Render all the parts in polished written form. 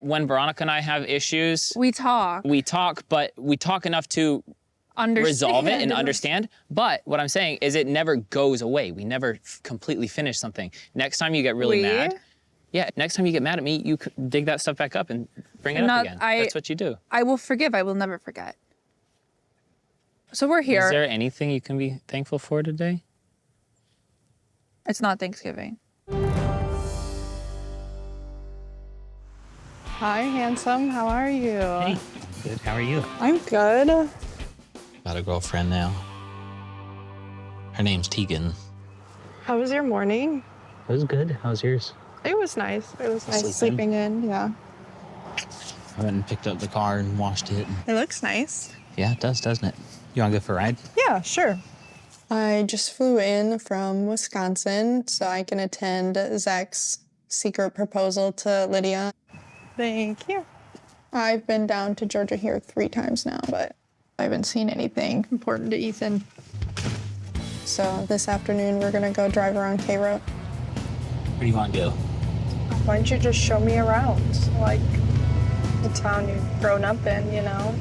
When Veronica and I have issues, we talk, but we talk enough to resolve it and understand. But what I'm saying is it never goes away. We never completely finish something. Next time you get really mad, next time you get mad at me, you dig that stuff back up and bring it up again. That's what you do. I will forgive. I will never forget. So we're here. Is there anything you can be thankful for today? It's not Thanksgiving. Hi, handsome. How are you? Hey, good. How are you? I'm good. Got a girlfriend now. Her name's Tegan. How was your morning? It was good. How was yours? It was nice. It was nice sleeping in, yeah. I went and picked up the car and washed it. It looks nice. Yeah, it does, doesn't it? You want to go for a ride? Yeah, sure. I just flew in from Wisconsin so I can attend Zach's secret proposal to Lydia. Thank you. I've been down to Georgia here 3 times now, but I haven't seen anything important to Ethan. So this afternoon, we're gonna go drive around K-Road. Where do you want to go? Why don't you just show me around, like the town you've grown up in, you know?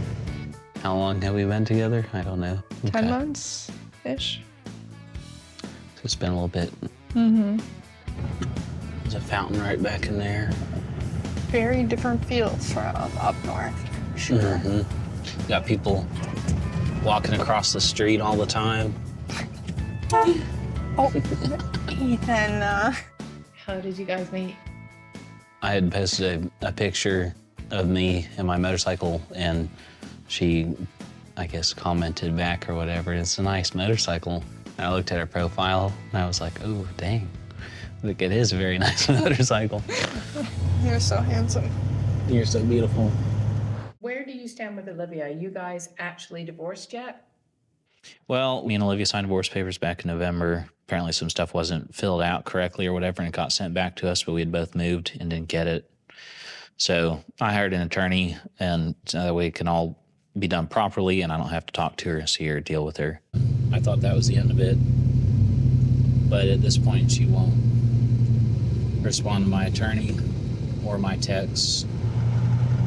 How long have we been together? I don't know. 10 months-ish. So it's been a little bit. Mm-hmm. There's a fountain right back in there. Very different feels from up north, for sure. Mm-hmm. Got people walking across the street all the time. Oh, Ethan. How did you guys meet? I had posted a picture of me and my motorcycle, and she, I guess, commented back or whatever. It's a nice motorcycle. And I looked at her profile, and I was like, oh, dang. Look, it is a very nice motorcycle. You're so handsome. You're so beautiful. Where do you stand with Olivia? Are you guys actually divorced yet? Well, me and Olivia signed divorce papers back in November. Apparently some stuff wasn't filled out correctly or whatever, and it got sent back to us, but we had both moved and didn't get it. So I hired an attorney, and so that way it can all be done properly, and I don't have to talk to her, see her, deal with her. I thought that was the end of it. But at this point, she won't respond to my attorney or my texts.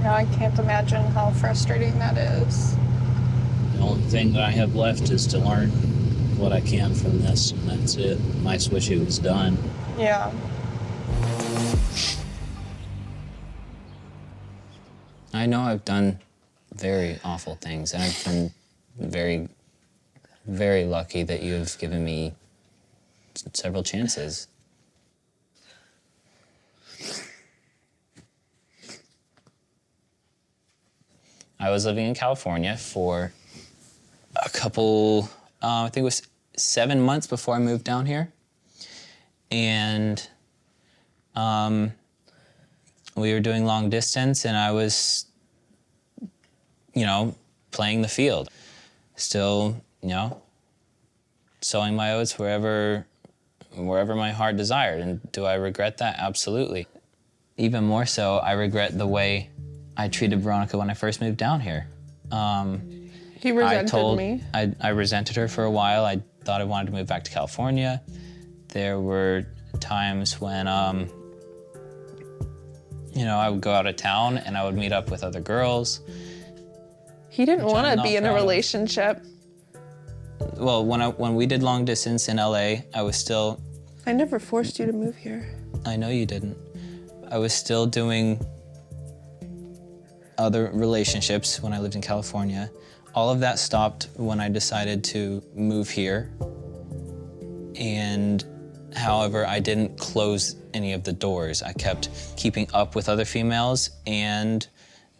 Yeah, I can't imagine how frustrating that is. The only thing that I have left is to learn what I can from this, and that's it. I just wish it was done. Yeah. I know I've done very awful things, and I've been very, very lucky that you've given me several chances. I was living in California for a couple, I think it was 7 months before I moved down here. And we were doing long distance, and I was, you know, playing the field. Still, you know, sowing my oats wherever my heart desired. And do I regret that? Absolutely. Even more so, I regret the way I treated Veronica when I first moved down here. He resented me. I resented her for a while. I thought I wanted to move back to California. There were times when, you know, I would go out of town and I would meet up with other girls. He didn't want to be in a relationship. Well, when we did long distance in LA, I was still... I never forced you to move here. I know you didn't. I was still doing other relationships when I lived in California. All of that stopped when I decided to move here. And however, I didn't close any of the doors. I kept keeping up with other females and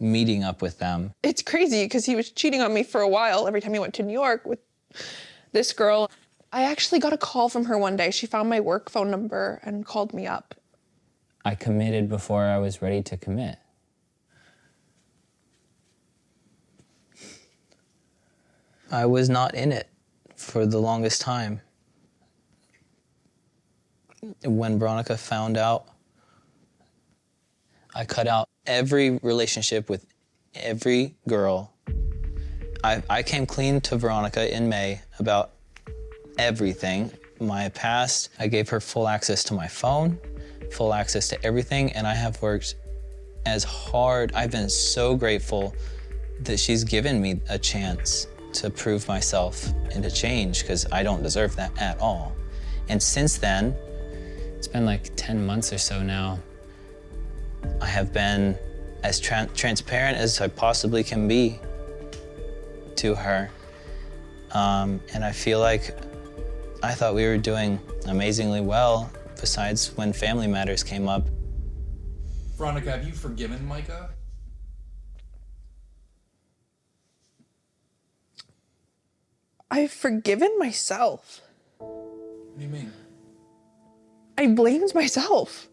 meeting up with them. It's crazy because he was cheating on me for a while every time he went to New York with this girl. I actually got a call from her one day. She found my work phone number and called me up. I committed before I was ready to commit. I was not in it for the longest time. When Veronica found out, I cut out every relationship with every girl. I came clean to Veronica in May about everything. My past, I gave her full access to my phone, full access to everything, and I have worked as hard. I've been so grateful that she's given me a chance to prove myself and to change, because I don't deserve that at all. And since then, it's been like 10 months or so now. I have been as transparent as I possibly can be to her. And I feel like I thought we were doing amazingly well, besides when family matters came up. Veronica, have you forgiven Micah? I've forgiven myself. What do you mean? I blamed myself.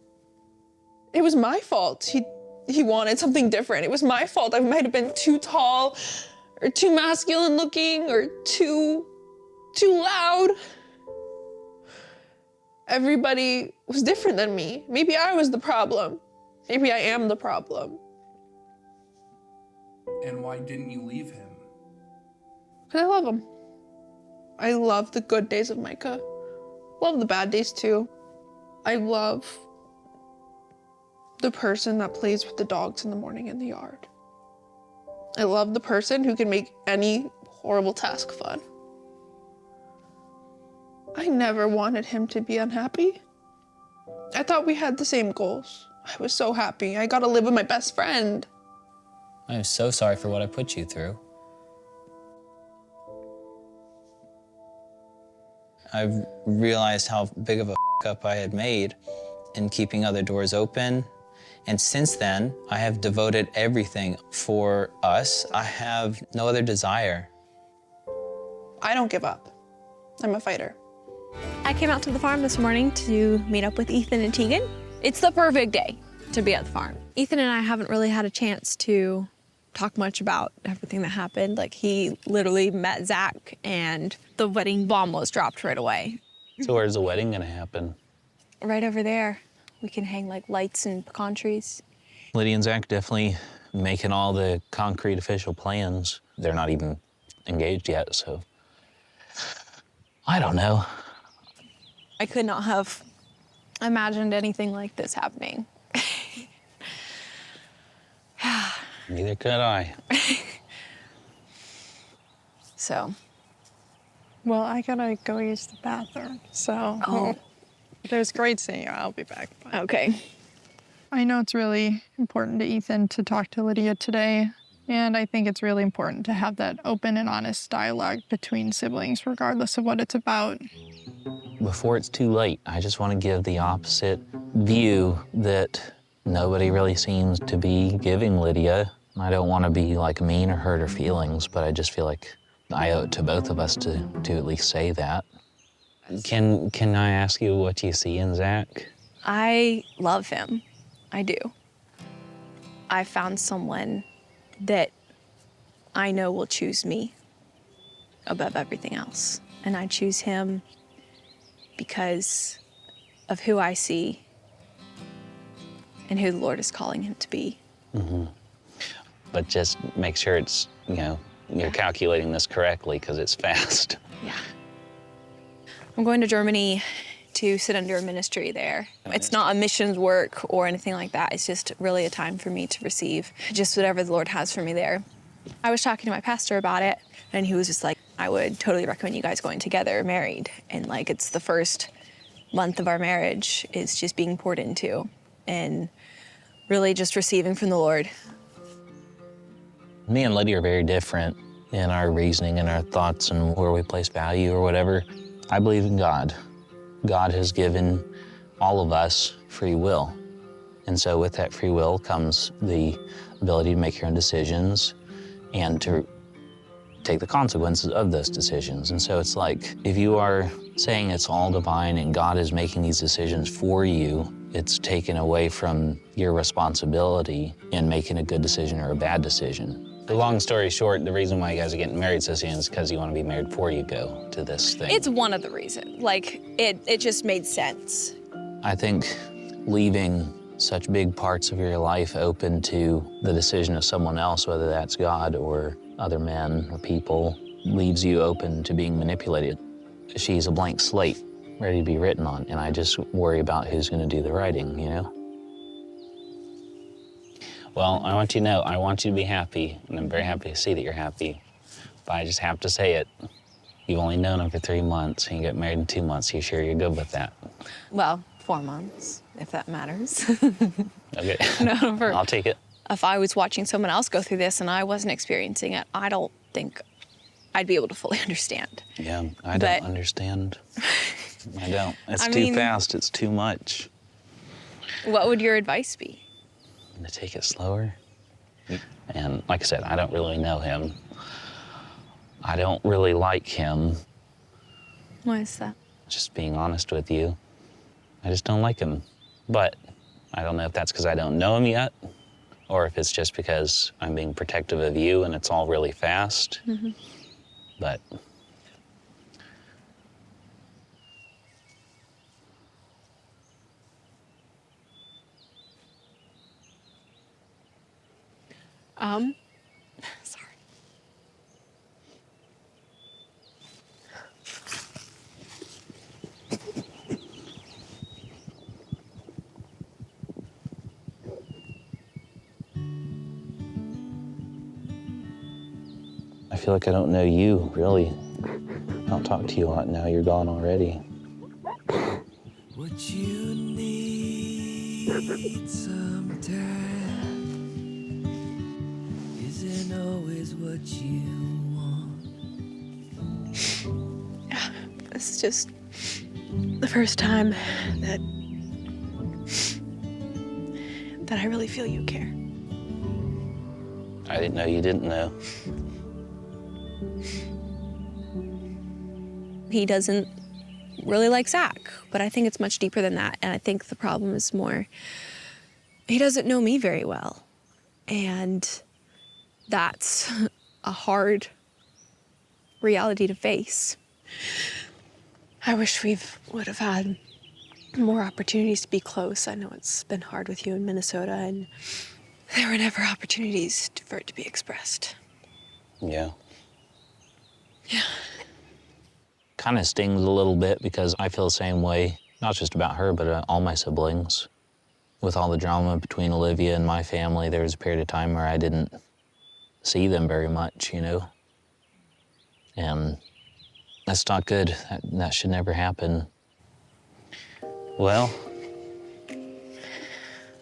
It was my fault. He wanted something different. It was my fault. I might have been too tall or too masculine looking or too loud. Everybody was different than me. Maybe I was the problem. Maybe I am the problem. And why didn't you leave him? Because I love him. I love the good days of Micah. Love the bad days too. I love the person that plays with the dogs in the morning in the yard. I love the person who can make any horrible task fun. I never wanted him to be unhappy. I thought we had the same goals. I was so happy. I got to live with my best friend. I'm so sorry for what I put you through. I've realized how big of a up I had made in keeping other doors open. And since then, I have devoted everything for us. I have no other desire. I don't give up. I'm a fighter. I came out to the farm this morning to meet up with Ethan and Tegan. It's the perfect day to be at the farm. Ethan and I haven't really had a chance to talk much about everything that happened. Like, he literally met Zach and the wedding bomb was dropped right away. So where's the wedding gonna happen? Right over there. We can hang like lights and pecan trees. Lydia and Zach definitely making all the concrete official plans. They're not even engaged yet, so I don't know. I could not have imagined anything like this happening. Neither could I. So. Well, I gotta go use the bathroom, so. Oh. It was great seeing you. I'll be back. Bye. Okay. I know it's really important to Ethan to talk to Lydia today, and I think it's really important to have that open and honest dialogue between siblings, regardless of what it's about. Before it's too late, I just want to give the opposite view that nobody really seems to be giving Lydia. I don't want to be like mean or hurt her feelings, but I just feel like I owe it to both of us to at least say that. Can I ask you what you see in Zach? I love him. I do. I found someone that I know will choose me above everything else. And I choose him because of who I see and who the Lord is calling him to be. Mm-hmm. But just make sure it's, you're calculating this correctly, because it's fast. Yeah. I'm going to Germany to sit under a ministry there. It's not a missions work or anything like that. It's just really a time for me to receive just whatever the Lord has for me there. I was talking to my pastor about it, and he was just like, I would totally recommend you guys going together, married. And like, it's the first month of our marriage is just being poured into and really just receiving from the Lord. Me and Lydia are very different in our reasoning and our thoughts and where we place value or whatever. I believe in God. God has given all of us free will. And so with that free will comes the ability to make your own decisions and to take the consequences of those decisions. And so it's like, if you are saying it's all divine and God is making these decisions for you, it's taken away from your responsibility in making a good decision or a bad decision. The long story short, the reason why you guys are getting married so soon is because you want to be married before you go to this thing. It's one of the reasons. Like, it just made sense. I think leaving such big parts of your life open to the decision of someone else, whether that's God or other men or people, leaves you open to being manipulated. She's a blank slate ready to be written on, and I just worry about who's going to do the writing, Well, I want you to know, I want you to be happy, and I'm very happy to see that you're happy. But I just have to say it. You've only known him for 3 months, and you get married in 2 months. You sure you're good with that? Well, 4 months, if that matters. Okay. No, I'll take it. if I was watching someone else go through this and I wasn't experiencing it, I don't think I'd be able to fully understand. Yeah, I But- don't understand. I don't. It's I too mean- fast. It's too much. What would your advice be? To take it slower. And like I said, I don't really know him. I don't really like him. Why is that? Just being honest with you. I just don't like him. But I don't know if that's because I don't know him yet, or if it's just because I'm being protective of you and it's all really fast. But Sorry. I feel like I don't know you, really. I don't talk to you a lot now. You're gone already. What you need sometimes isn't always what you want. This is just the first time that I really feel you care. I didn't know you didn't know. He doesn't really like Zach, but I think it's much deeper than that. And I think the problem is more, he doesn't know me very well. And that's a hard reality to face. I wish we would have had more opportunities to be close. I know it's been hard with you in Minnesota, and there were never opportunities for it to be expressed. Yeah. Yeah. Kind of stings a little bit because I feel the same way, not just about her, but all my siblings. With all the drama between Olivia and my family, there was a period of time where I didn't see them very much, you know? And that's not good. That should never happen. Well,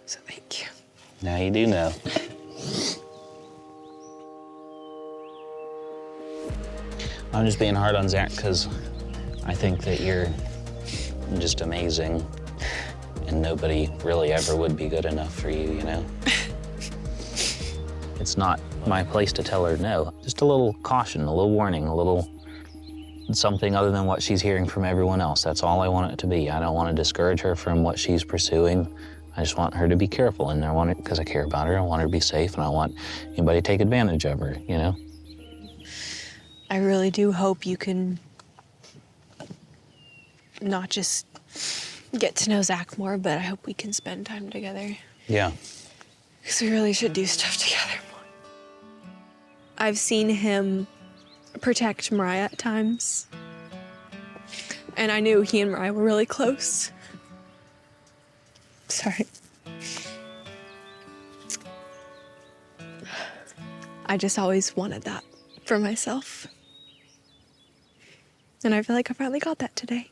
So thank you. now you do know. I'm just being hard on Zach because I think that you're just amazing and nobody really ever would be good enough for you, you know? It's not my place to tell her no. Just a little caution, a little warning, a little something other than what she's hearing from everyone else. That's all I want it to be. I don't want to discourage her from what she's pursuing. I just want her to be careful, and I want it because I care about her. I want her to be safe, and I want anybody to take advantage of her, you know? I really do hope you can not just get to know Zach more, but I hope we can spend time together. Yeah. Because we really should do stuff together more. I've seen him protect Mariah at times. And I knew he and Mariah were really close. Sorry. I just always wanted that for myself. And I feel like I finally got that today.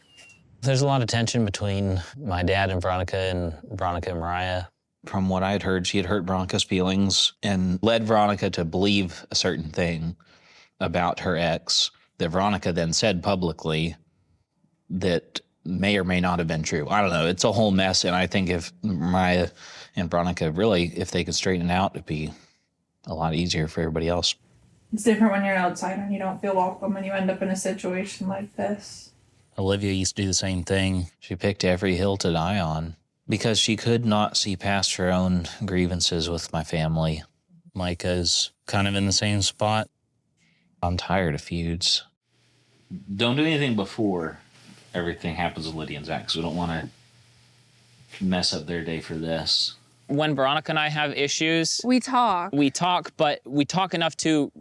There's a lot of tension between my dad and Veronica and Mariah. From what I had heard, she had hurt Veronica's feelings and led Veronica to believe a certain thing about her ex that Veronica then said publicly that may or may not have been true. I don't know. It's a whole mess, and I think if Mariah and Veronica really, if they could straighten it out, it'd be a lot easier for everybody else. It's different when you're outside and you don't feel welcome and you end up in a situation like this. Olivia used to do the same thing. She picked every hill to die on because she could not see past her own grievances with my family. Micah's kind of in the same spot. I'm tired of feuds. Don't do anything before everything happens with Lydia and Zach, because we don't want to mess up their day for this. When Veronica and I have issues, We talk. but we talk enough to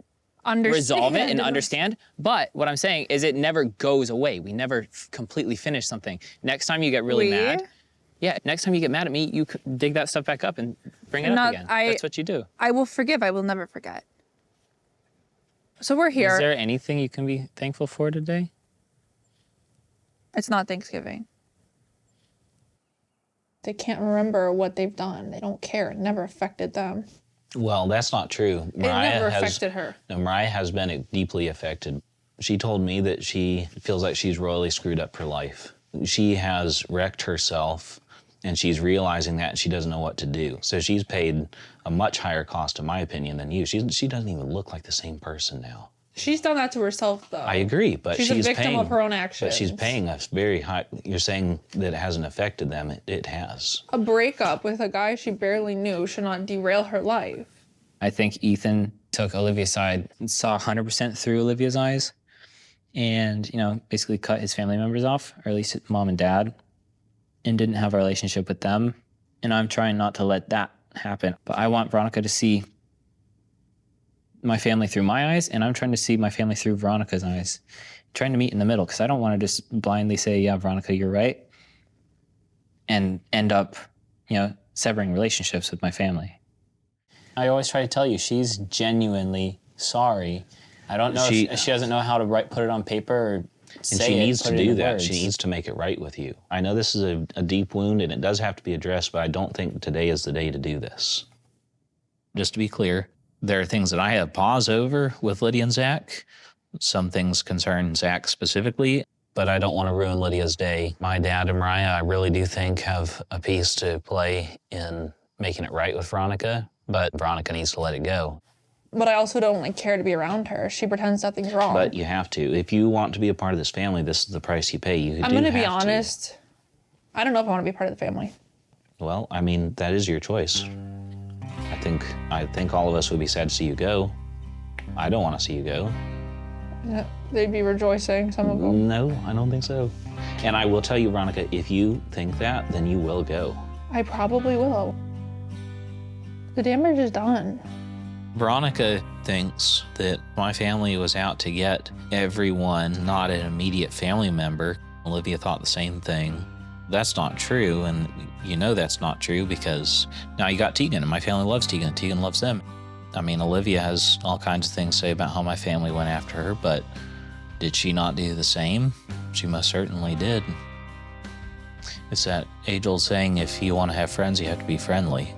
resolve it and understand. But what I'm saying is it never goes away. We never completely finish something. Next time you get really mad, Yeah, next time you get mad at me, you dig that stuff back up and bring it up again. That's what you do. I will forgive. I will never forget. So we're here. Is there anything you can be thankful for today? It's not Thanksgiving. They can't remember what they've done. They don't care. It never affected them. Well, that's not true. It never affected her. No, Mariah has been deeply affected. She told me that she feels like she's royally screwed up her life. She has wrecked herself, and she's realizing that, and she doesn't know what to do. So she's paid a much higher cost, in my opinion, than you. She doesn't even look like the same person now. She's done that to herself, though. I agree, but she's a victim paying, of her own actions. But she's paying a very high. You're saying that it hasn't affected them. It has. A breakup with a guy she barely knew should not derail her life. I think Ethan took Olivia's side and saw 100% through Olivia's eyes and, you know, basically cut his family members off, or at least his mom and dad, and didn't have a relationship with them. And I'm trying not to let that happen. But I want Veronica to see my family through my eyes, and I'm trying to see my family through Veronica's eyes. I'm trying to meet in the middle, because I don't want to just blindly say, yeah, Veronica, you're right, and end up, you know, severing relationships with my family. I always try to tell you, she's genuinely sorry. I don't know if she doesn't know how to put it on paper or And she needs to do that. She needs to make it right with you. I know this is a deep wound, and it does have to be addressed, but I don't think today is the day to do this. Just to be clear, there are things that I have pause over with Lydia and Zach. Some things concern Zach specifically. But I don't want to ruin Lydia's day. My dad and Mariah, I really do think, have a piece to play in making it right with Veronica, but Veronica needs to let it go. But I also don't care to be around her. She pretends nothing's wrong. But you have to. If you want to be a part of this family, this is the price you pay. I'm gonna be honest. I don't know if I want to be part of the family. Well, I mean, that is your choice. I think all of us would be sad to see you go. I don't want to see you go. Yeah, they'd be rejoicing, some of them. No, I don't think so. And I will tell you, Veronica, if you think that, then you will go. I probably will. The damage is done. Veronica thinks that my family was out to get everyone, not an immediate family member. Olivia thought the same thing. That's not true, and you know that's not true because now you got Tegan, and my family loves Tegan, and Tegan loves them. I mean, Olivia has all kinds of things to say about how my family went after her, but did she not do the same? She most certainly did. It's that age-old saying, if you want to have friends, you have to be friendly.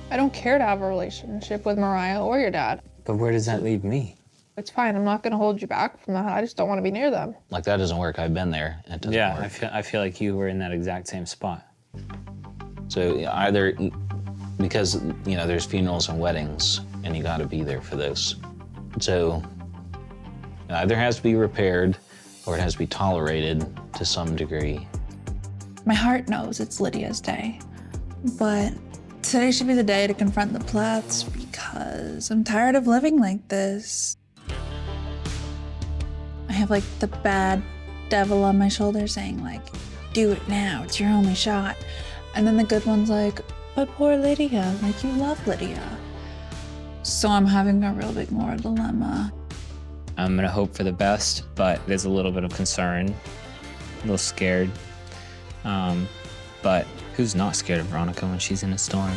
I don't care to have a relationship with Mariah or your dad. But where does that leave me? It's fine. I'm not going to hold you back from that. I just don't want to be near them. Like, that doesn't work. I've been there. It doesn't work. I feel like you were in that exact same spot. So either, because, you know, there's funerals and weddings, and you got to be there for those. So it either has to be repaired or it has to be tolerated to some degree. My heart knows it's Lydia's day, but today should be the day to confront the Plaths because I'm tired of living like this. I have like the bad devil on my shoulder saying like, do it now, it's your only shot. And then the good one's like, but poor Lydia, like you love Lydia. So I'm having a real big moral dilemma. I'm gonna hope for the best, but there's a little bit of concern, a little scared. But who's not scared of Veronica when she's in a storm?